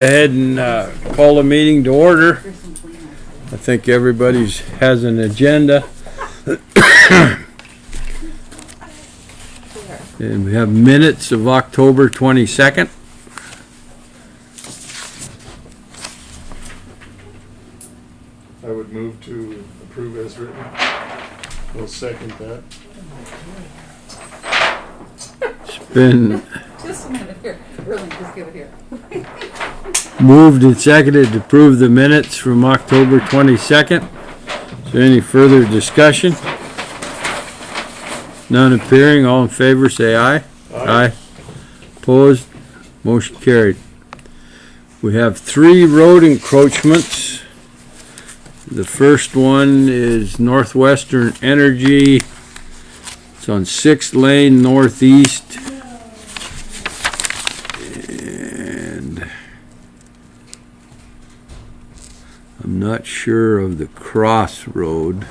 Ahead and call the meeting to order. I think everybody's has an agenda. And we have minutes of October 22nd. I would move to approve as written. We'll second that. It's been Just a minute here. Erling, just give it here. moved and seconded to approve the minutes from October 22nd. Is there any further discussion? None appearing. All in favor say aye. Aye. Opposed? Motion carried. We have 3 road encroachments. The first one is Northwestern Energy. It's on 6th Lane Northeast. And I'm not sure of the crossroad.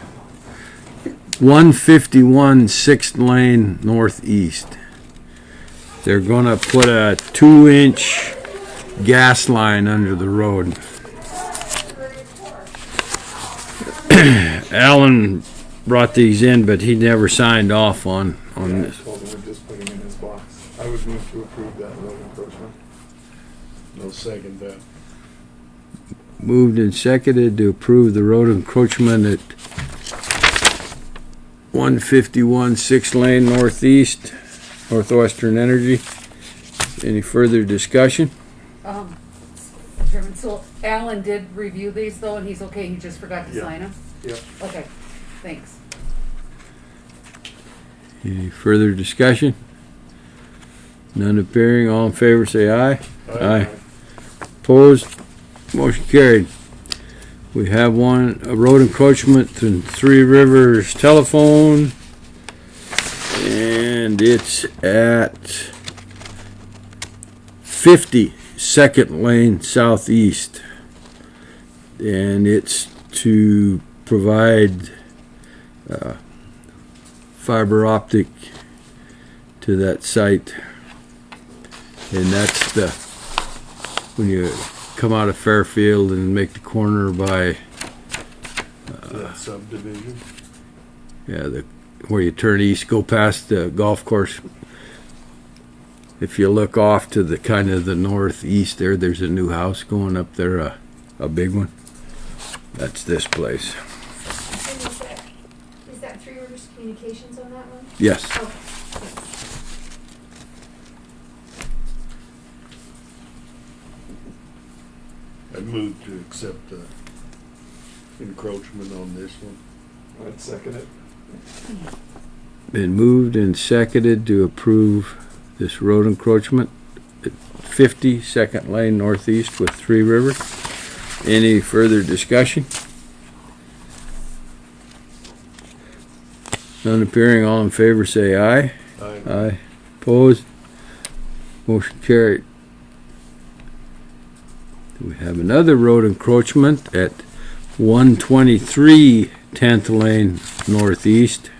151 6th Lane Northeast. They're gonna put a 2-inch gas line under the road. Alan brought these in, but he never signed off on this. I told him we're just putting in his box. I would move to approve that road encroachment. No second that. Moved and seconded to approve the road encroachment at 151 6th Lane Northeast, Northwestern Energy. Any further discussion? Chairman, so Alan did review these though, and he's okay, he just forgot to Yeah. sign them? Yep. Okay, thanks. Any further discussion? None appearing. All in favor say aye. Aye. Opposed? Motion carried. We have a road encroachment in 3 Rivers Telephone, and it's at 52nd Lane Southeast, and it's to provide fiber optic to that site, and that's when you come out of Fairfield and make the corner by That subdivision. where you turn east, go past the golf course. If you look off to the kind of the northeast there's a new house going up there, a big one. That's this place. And is that Three Rivers Communications on that one? Yes. Okay. I move to accept the encroachment on this one. I'd second it. Been moved and seconded to approve this road encroachment at 52nd Lane Northeast with 3 Rivers. Any further discussion? None appearing. All in favor say aye. Aye. Aye. Opposed? Motion carried. We have another road encroachment at 123 10th Lane Northeast.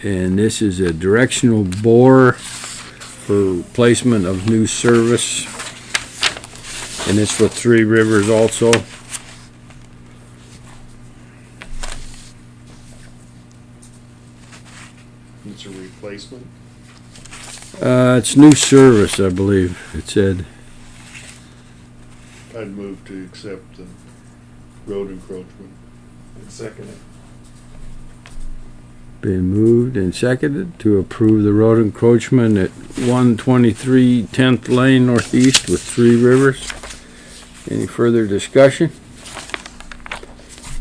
And this is a directional bore for replacement of new service. And it's for 3 Rivers also. It's a replacement. It's new service, I believe it said. I'd move to accept the road encroachment. And second it. Been moved and seconded to approve the road encroachment at 123 10th Lane Northeast with 3 Rivers. Any further discussion?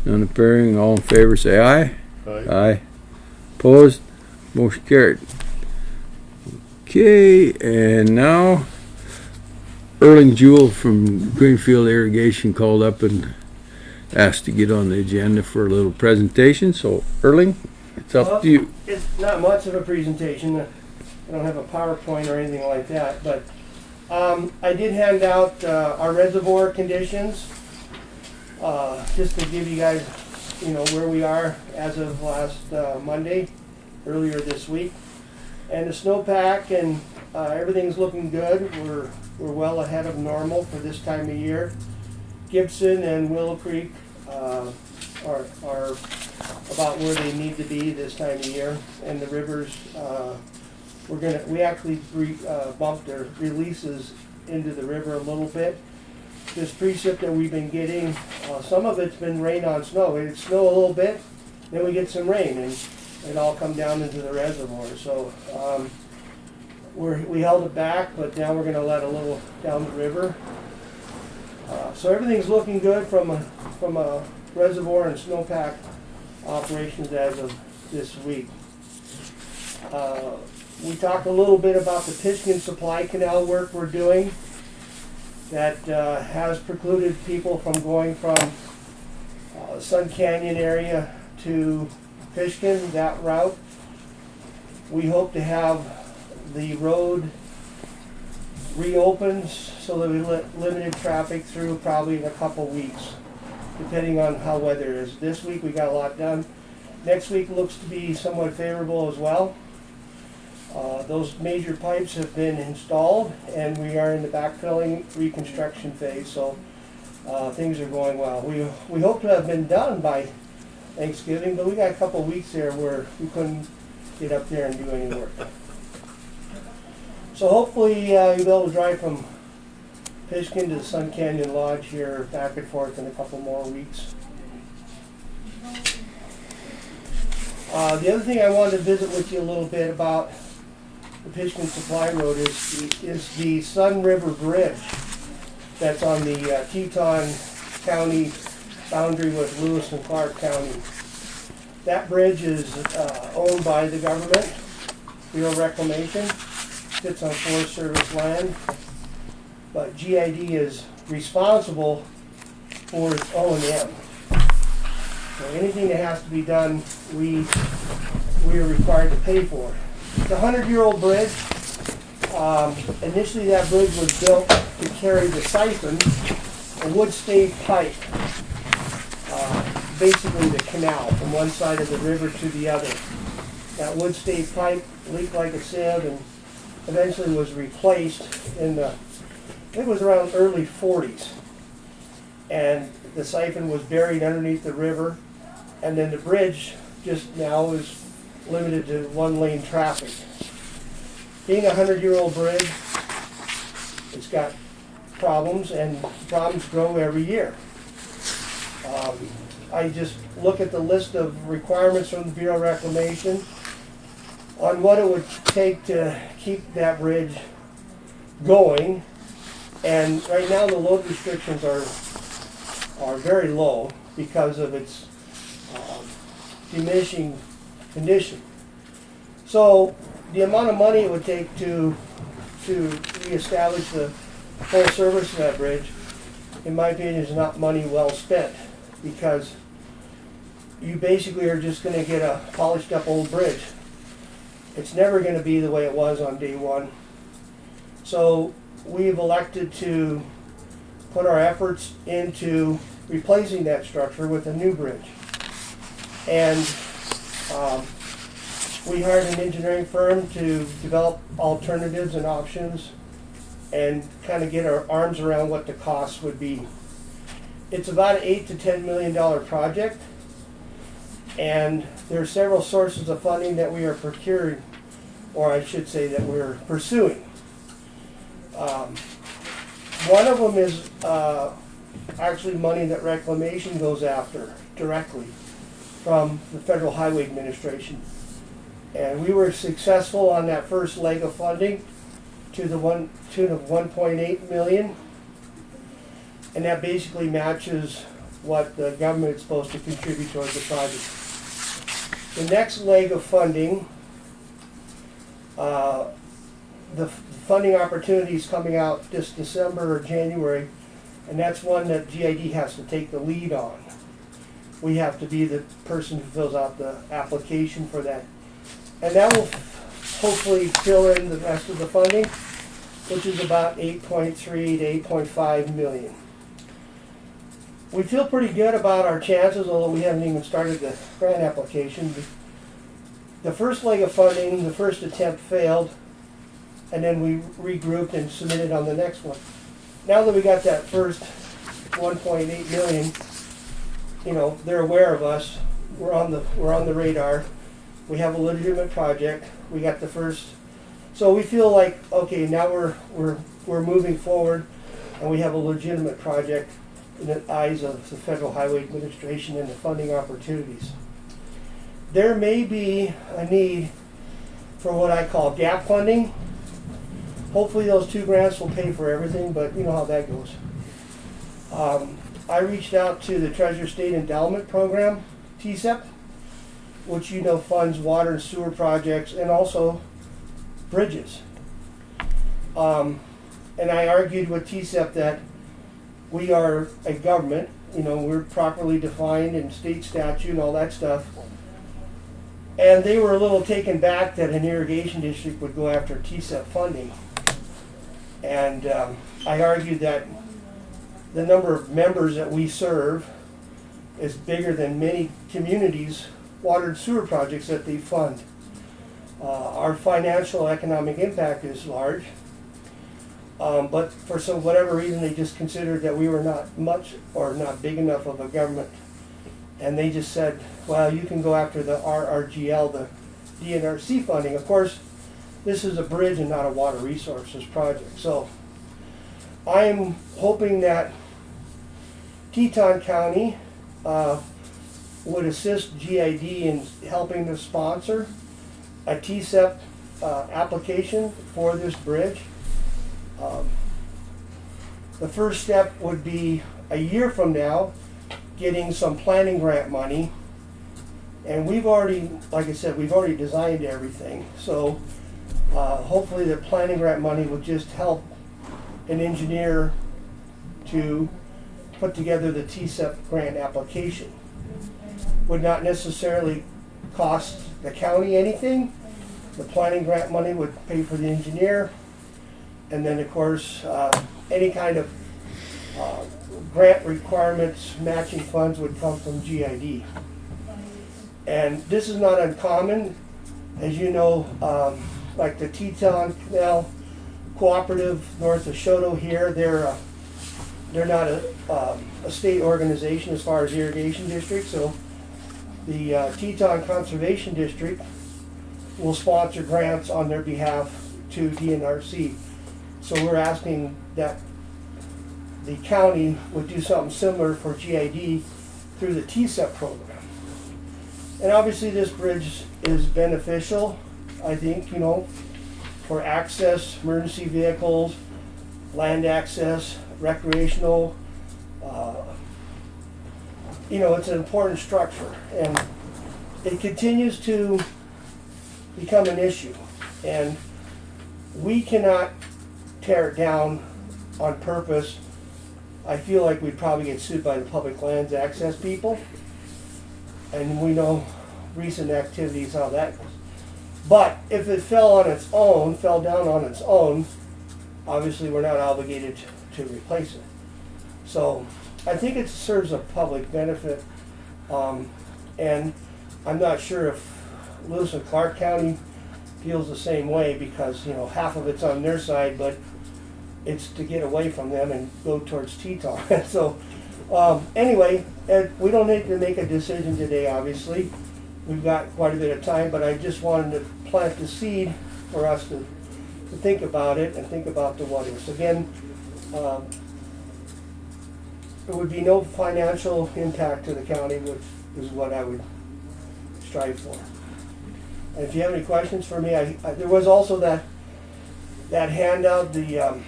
None appearing. All in favor say aye. Aye. Aye. Opposed? Motion carried. Okay, and now Erling Juel from Greenfield Irrigation called up and asked to get on the agenda for a little presentation. So Erling, it's up to you. It's not much of a presentation. I don't have a PowerPoint or anything like that, but I did hand out our reservoir conditions just to give you guys, where we are as of last Monday, earlier this week. And the snowpack and everything's looking good. We're well ahead of normal for this time of year. Gibson and Willow Creek are about where they need to be this time of year, and the rivers, we actually bumped their releases into the river a little bit. This precip that we've been getting, some of it's been rain on snow. It'd snow a little bit, then we get some rain, and it all come down into the reservoir. So we held it back, but now we're going to let a little down the river. So everything's looking good from a reservoir and snowpack operations as of this week. We talked a little bit about the Pitchkin Supply Canal work we're doing that has precluded people from going from Sun Canyon area to Pitchkin, that route. We hope to have the road reopened so that we limited traffic through probably in a couple weeks, depending on how weather is. This week we got a lot done. Next week looks to be somewhat favorable as well. Those major pipes have been installed, and we are in the backfilling reconstruction phase, so things are going well. We hope to have been done by Thanksgiving, but we got a couple weeks there where we couldn't get up there and do any work. So hopefully you'll be able to drive from Pitchkin to the Sun Canyon Lodge here back and forth in a couple more weeks. The other thing I wanted to visit with you a little bit about the Pitchkin Supply Road is the Sun River Bridge that's on the Teton County boundary with Lewis and Clark County. That bridge is owned by the government, Bureau of Reclamation. Sits on Forest Service land, but GID is responsible for its O&M. So anything that has to be done, we are required to pay for. It's a 100-year-old bridge. Initially, that bridge was built to carry the siphon, a wood stave pipe, basically the canal from one side of the river to the other. That wood stave pipe leaked like a sieve and eventually was replaced in the, I think it was around early 40s. And the siphon was buried underneath the river, and then the bridge just now is limited to one-lane traffic. Being a 100-year-old bridge, it's got problems, and problems grow every year. I just look at the list of requirements from the Bureau of Reclamation on what it would take to keep that bridge going, and right now the load restrictions are very low because of its diminishing condition. So the amount of money it would take to reestablish the full service of that bridge, in my opinion, is not money well spent, because you basically are just going to get a polished up old bridge. It's never going to be the way it was on day one. So we've elected to put our efforts into replacing that structure with a new bridge. And we hired an engineering firm to develop alternatives and options and kind of get our arms around what the costs would be. It's about an $8 to $10 million project, and there are several sources of funding that we are procuring, or I should say that we're pursuing. One of them is actually money that Reclamation goes after directly from the Federal Highway Administration. And we were successful on that first leg of funding to the tune of $1.8 million. And that basically matches what the government is supposed to contribute towards the project. The next leg of funding, the funding opportunities coming out this December or January, and that's one that GID has to take the lead on. We have to be the person who fills out the application for that. And that will hopefully fill in the rest of the funding, which is about 8.3 to 8.5 million. We feel pretty good about our chances, although we haven't even started the grant application. The first leg of funding, the first attempt failed, and then we regrouped and submitted on the next one. Now that we got that first 1.8 million, you know, they're aware of us. We're on the radar. We have a legitimate project. We got the first, so we feel like, okay, now we're moving forward, and we have a legitimate project in the eyes of the Federal Highway Administration and the funding opportunities. There may be a need for what I call gap funding. Hopefully those 2 grants will pay for everything, but you know how that goes. I reached out to the Treasure State Endowment Program, TSEP, which you know funds water and sewer projects and also bridges. And I argued with TSEP that we are a government, you know, we're properly defined in state statute and all that stuff. And they were a little taken back that an irrigation district would go after TSEP funding. And I argued that the number of members that we serve is bigger than many communities' water and sewer projects that they fund. Our financial economic impact is large, but for whatever reason they just considered that we were not much or not big enough of a government. And they just said, well, you can go after the RRGL, the DNRC funding. Of course, this is a bridge and not a water resources project. So I am hoping that Teton County would assist GID in helping to sponsor a TSEP application for this bridge. The first step would be a year from now getting some planning grant money, and we've already, like I said, we've already designed everything. So hopefully the planning grant money would just help an engineer to put together the TSEP grant application. Would not necessarily cost the county anything. The planning grant money would pay for the engineer, and then of course any kind of grant requirements, matching funds would come from GID. And this is not uncommon. As you know, like the Teton Canal Cooperative north of Choteau here, they're not a state organization as far as irrigation district, so the Teton Conservation District will sponsor grants on their behalf to DNRC. So we're asking that the county would do something similar for GID through the TSEP program. And obviously this bridge is beneficial, I think, you know, for access, emergency vehicles, land access, recreational, you know, it's an important structure, and it continues to become an issue, and we cannot tear it down on purpose. I feel like we'd probably get sued by the public lands access people, and we know recent activities how that goes. But if it fell down on its own, obviously we're not obligated to replace it. So I think it serves a public benefit, and I'm not sure if Lewis and Clark County feels the same way, because you know half of it's on their side, but it's to get away from them and go towards Teton. So anyway, we don't need to make a decision today, obviously. We've got quite a bit of time, but I just wanted to plant the seed for us to think about it and think about the what ifs. Again, there would be no financial impact to the county, which is what I would strive for. And if you have any questions for me, there was also that handout, the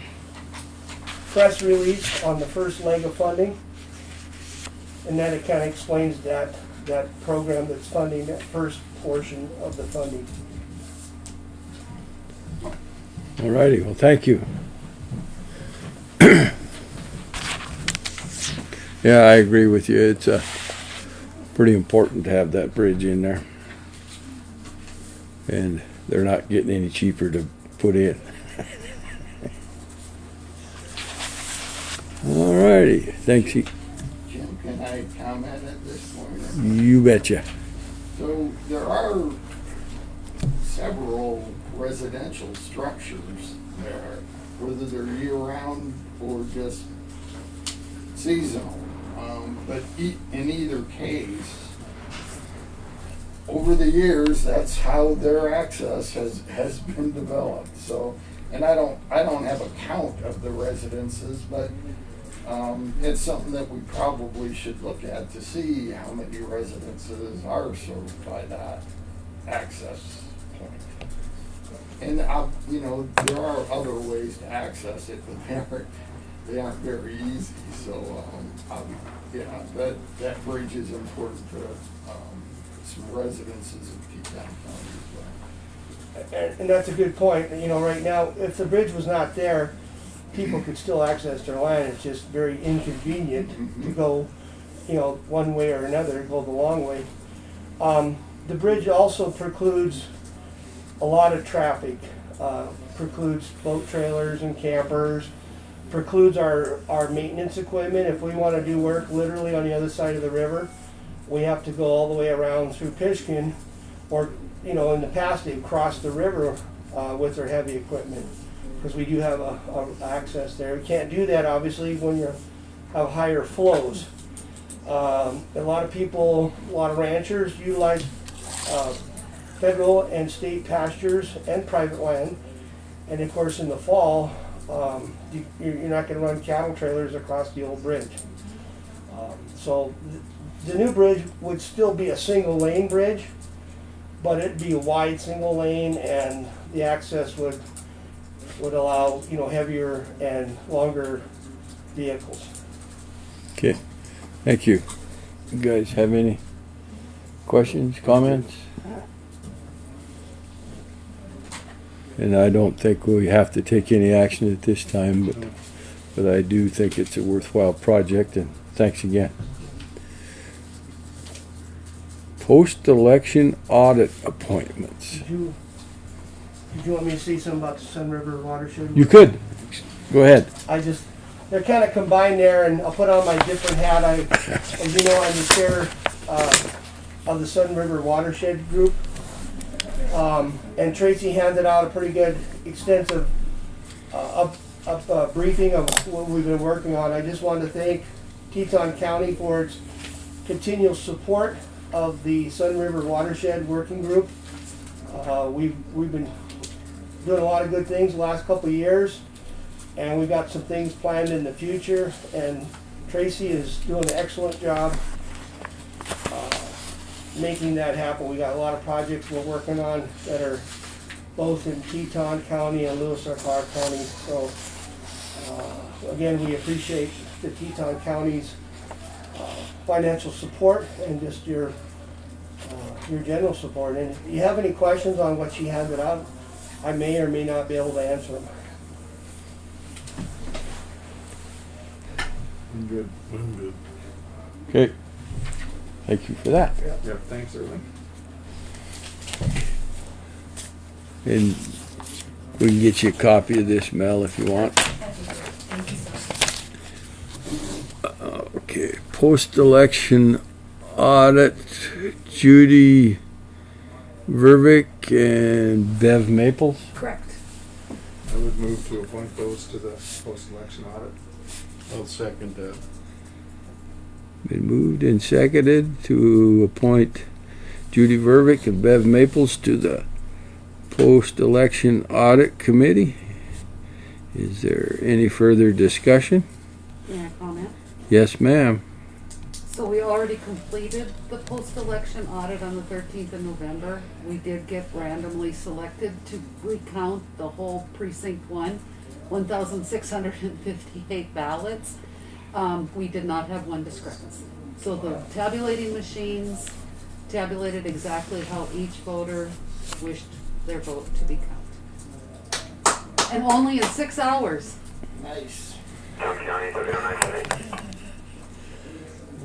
press release on the first leg of funding, and then it kind of explains that program that's funding that first portion of the funding. All righty, well, thank you. Yeah, I agree with you. It's pretty important to have that bridge in there. And they're not getting any cheaper to put in. All righty, thanks. Jim, can I comment at this point? You betcha. So there are several residential structures there, whether they're year-round or just seasonal. But in either case, over the years, that's how their access has been developed. So, and I don't have a count of the residences, but it's something that we probably should look at to see how many residences are served by that access point. And you know, there are other ways to access it, but they aren't very easy. So yeah, that bridge is important to some residences in Teton County as well. And that's a good point. You know, right now, if the bridge was not there, people could still access their land. It's just very inconvenient to go, you know, one way or another, go the long way. The bridge also precludes a lot of traffic, precludes boat trailers and campers, precludes our maintenance equipment. If we want to do work literally on the other side of the river, we have to go all the way around through Pishkin, or, you know, in the past they've crossed the river with their heavy equipment, because we do have a access there. We can't do that obviously when you have higher flows. A lot of people, a lot of ranchers utilize federal and state pastures and private land, and of course in the fall you're not going to run cattle trailers across the old bridge. So the new bridge would still be a single lane bridge, but it'd be a wide single lane, and the access would allow, you know, heavier and longer vehicles. Okay, thank you. You guys have any questions, comments? And I don't think we have to take any action at this time, but I do think it's a worthwhile project, and thanks again. Post-election audit appointments. Did you want me to say something about the Sun River watershed? You could. Go ahead. They're kind of combined there, and I'll put on my different hat. As you know, I'm the chair of the Sun River Watershed Group. And Tracy handed out a pretty good, extensive briefing of what we've been working on. I just wanted to thank Teton County for its continual support of the Sun River Watershed Working Group. We've been doing a lot of good things the last couple of years, and we've got some things planned in the future, and Tracy is doing an excellent job making that happen. We got a lot of projects we're working on that are both in Teton County and Lewis and Clark County. So again, we appreciate the Teton County's financial support and just your general support. And if you have any questions on what she handed out, I may or may not be able to answer them. I'm good. I'm good. Okay. Thank you for that. Yeah, thanks, Erling. And we can get you a copy of this, Mel, if you want. Okay, post-election audit, Judy Vervick and Bev Maples. Correct. I would move to appoint those to the post-election audit. I'll second that. Been moved and seconded to appoint Judy Vervick and Bev Maples to the post-election audit committee. Is there any further discussion? May I comment? Yes, ma'am. So we already completed the post-election audit on the 13th of November. We did get randomly selected to recount the whole precinct 1,658 ballots. We did not have one discrepancy. So the tabulating machines tabulated exactly how each voter wished their vote to be counted. And only in 6 hours. Nice. You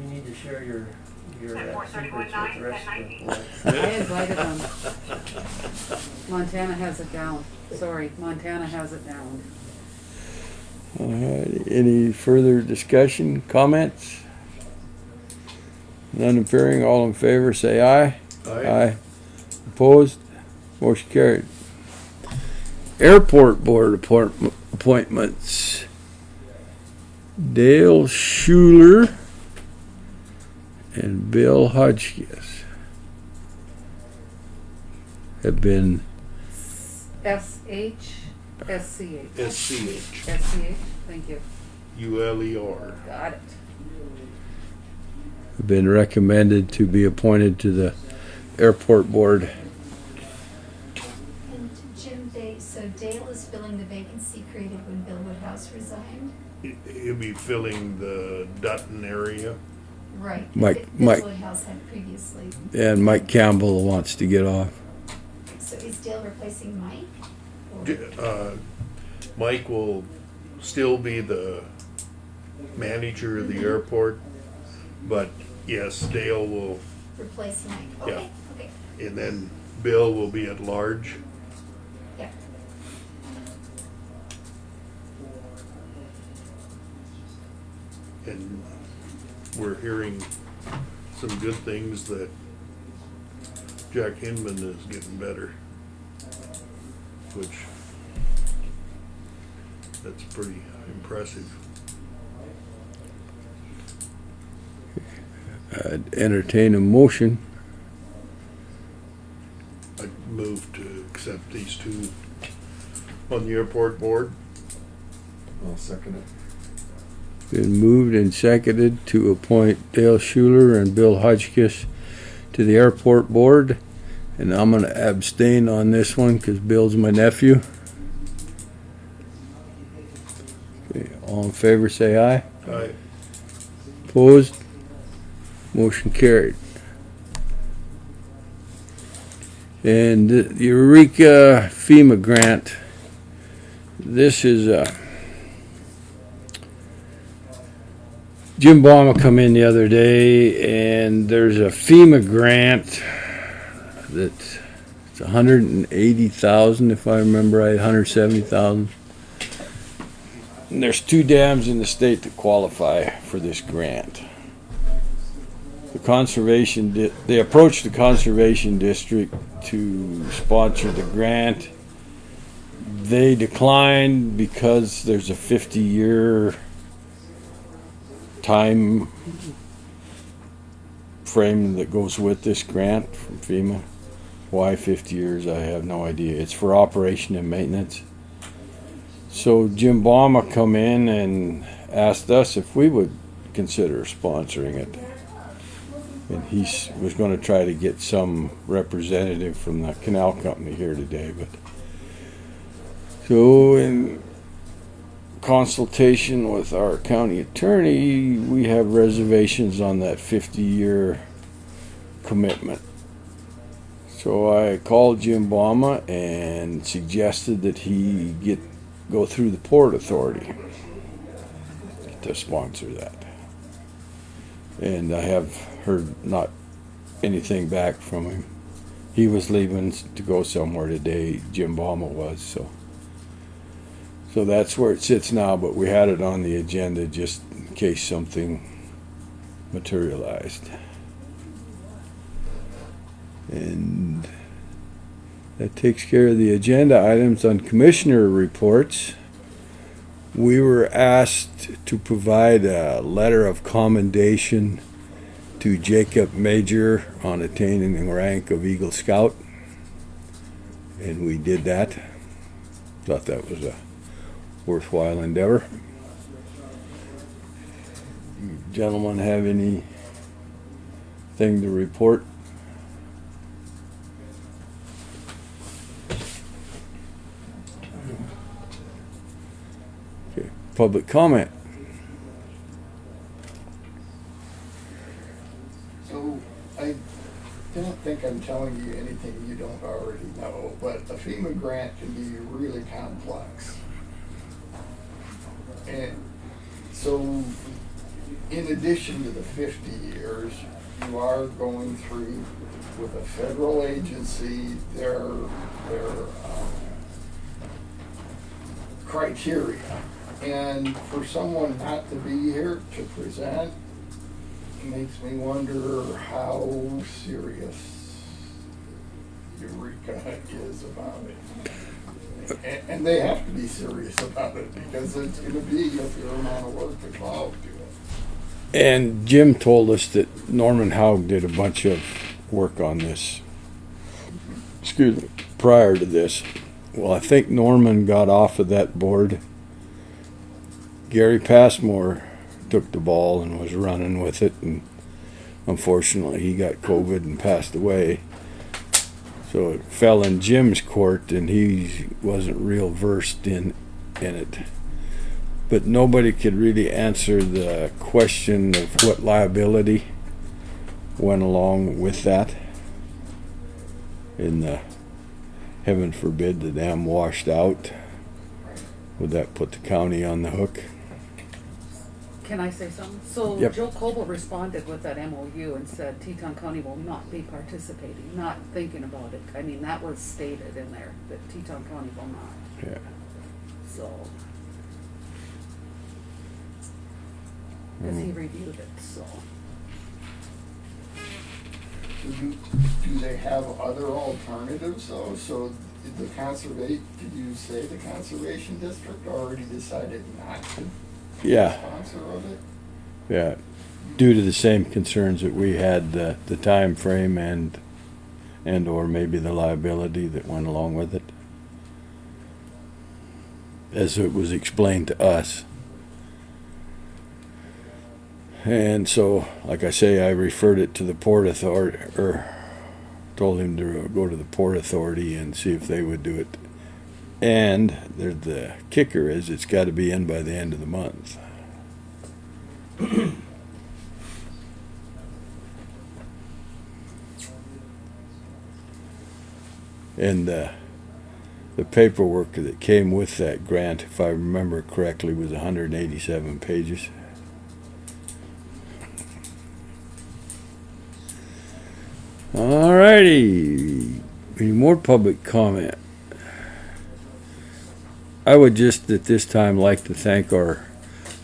need to share your secrets with the rest of the I invited them. Montana has it down. Sorry, Montana has it down. All right, any further discussion, comments? None appearing, all in favor say aye. Aye. Opposed? Motion carried. Airport Board appointments. Dale Schuler and Bill Hodgskiss have been S-H, S-C-H. SCH, S-C-H, thank you. ULER. Got it. recommended to be appointed to the Airport Board. And Jim, so Dale is filling the vacancy created when Bill Woodhouse resigned? He'll be filling the Dutton area. Right. Mike- Bill Mike. Woodhouse had previously. And Mike Campbell wants to get off. So is Dale replacing Mike? Or- Mike will still be the manager of the airport, but yes, Dale will, Replace Mike? Yeah. Okay, okay, and then Bill will be at large. yeah. And we're hearing some good things that Jack Hinman is getting better, which that's pretty impressive. I'd entertain a motion. I move to accept these two on the airport board. I'll second it. Been moved and seconded to appoint Dale Schuler and Bill Hodgskiss to the Airport Board. And I'm going to abstain on this one because Bill's my nephew. Okay, all in favor say aye. Aye. Opposed? Motion carried. And the Eureka FEMA grant. This is Jim Bauma come in the other day, and there's a FEMA grant that's it's $180,000 if I remember right, $170,000. And there's 2 dams in the state that qualify for this grant. The conservation they approached the conservation district to sponsor the grant. They declined because there's a 50-year time frame that goes with this grant from FEMA. Why 50 years, I have no idea. It's for operation and maintenance. So Jim Bauma come in and asked us if we would consider sponsoring it. And he was going to try to get some representative from the canal company here today. But so in consultation with our county attorney, we have reservations on that 50-year commitment. So I called Jim Bauma and suggested that he go through the Port Authority to sponsor that. And I have heard not anything back from him. He was leaving to go somewhere today, Jim Bauma was, so that's where it sits now, but we had it on the agenda just in case something materialized. And that takes care of the agenda items. On commissioner reports, we were asked to provide a letter of commendation to Jacob Major on attaining the rank of Eagle Scout, and we did that. Thought that was a worthwhile endeavor. You gentlemen have anything to report? Okay, public comment. So I don't think I'm telling you anything you don't already know, but a FEMA grant can be really complex. And so in addition to the 50 years, you are going through with a federal agency their criteria. And for someone not to be here to present, it makes me wonder how serious Eureka is about it. And they have to be serious about it because it's gonna be a fair amount of work involved to it. And Jim told us that Norman Haug did a bunch of work on this. Excuse me, prior to this. Well, I think Norman got off of that board. Gary Passmore took the ball and was running with it, and unfortunately he got COVID and passed away. So it fell in Jim's court, and he wasn't real versed in it. But nobody could really answer the question of what liability went along with that. In the, heaven forbid, the dam washed out. Would that put the county on the hook? Can I say something? So Yep. Joe Coble responded with that MOU and said Teton County will not be participating, not thinking about it. I mean, that was stated in there, that Teton County will not. Yeah. So, because he reviewed it, so. Do they have other alternatives though? So the conservation, did you say the conservation district already decided not to Yeah. sponsor of it? Yeah, due to the same concerns that we had, the time frame and or maybe the liability that went along with it, as it was explained to us. And so, like I say, I referred it to the Port Authority, or told him to go to the Port Authority and see if they would do it. And the kicker is it's got to be in by the end of the month. And the paperwork that came with that grant, if I remember correctly, was 187 pages. All righty. Any more public comment? I would just at this time like to thank our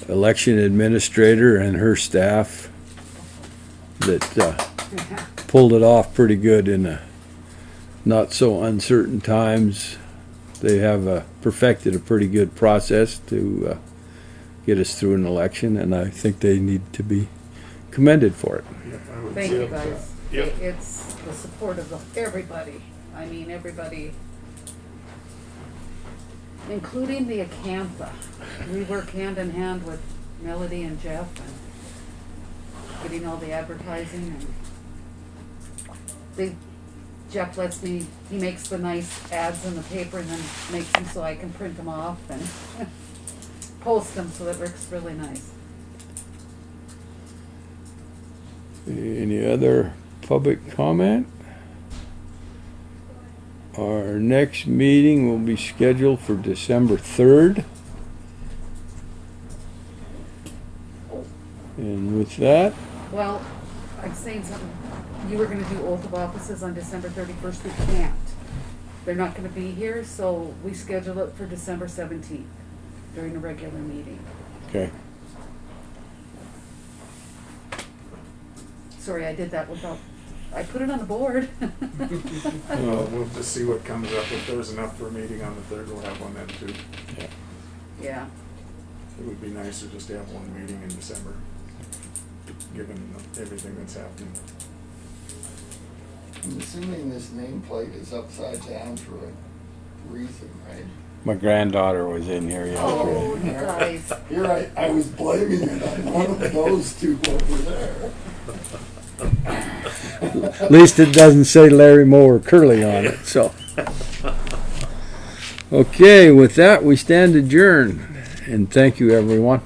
election administrator and her staff that pulled it off pretty good in a not so uncertain times. They have perfected a pretty good process to get us through an election, and I think they need to be commended for it. Yep, I would Thank say you that. guys. Yep. It's the support of everybody. I mean, everybody, including the Acantha. We work hand in hand with Melody and Jeff and getting all the advertising, and Jeff lets me, he makes the nice ads in the paper and then makes them so I can print them off and post them, so that works really nice. Any other public comment? Our next meeting will be scheduled for December 3rd. And with that, Well, I'm saying something, you were gonna do oath of offices on December 31st, we can't. They're not gonna be here, so we scheduled it for December 17th during a regular meeting. okay. Sorry, I did that without, I put it on the board. We'll just see what comes up. If there's enough for a meeting on the 3rd, we'll have one then too. Yeah, It would be nicer just to have one meeting in December, given everything that's happening. I'm assuming this nameplate is upside down for a reason, right? My granddaughter was in here oh, yesterday. you guys. Here I was blaming it on one of those two over there. At least it doesn't say Larry Moore or Curly on it, so. Okay, with that, we stand adjourned, and thank you, everyone.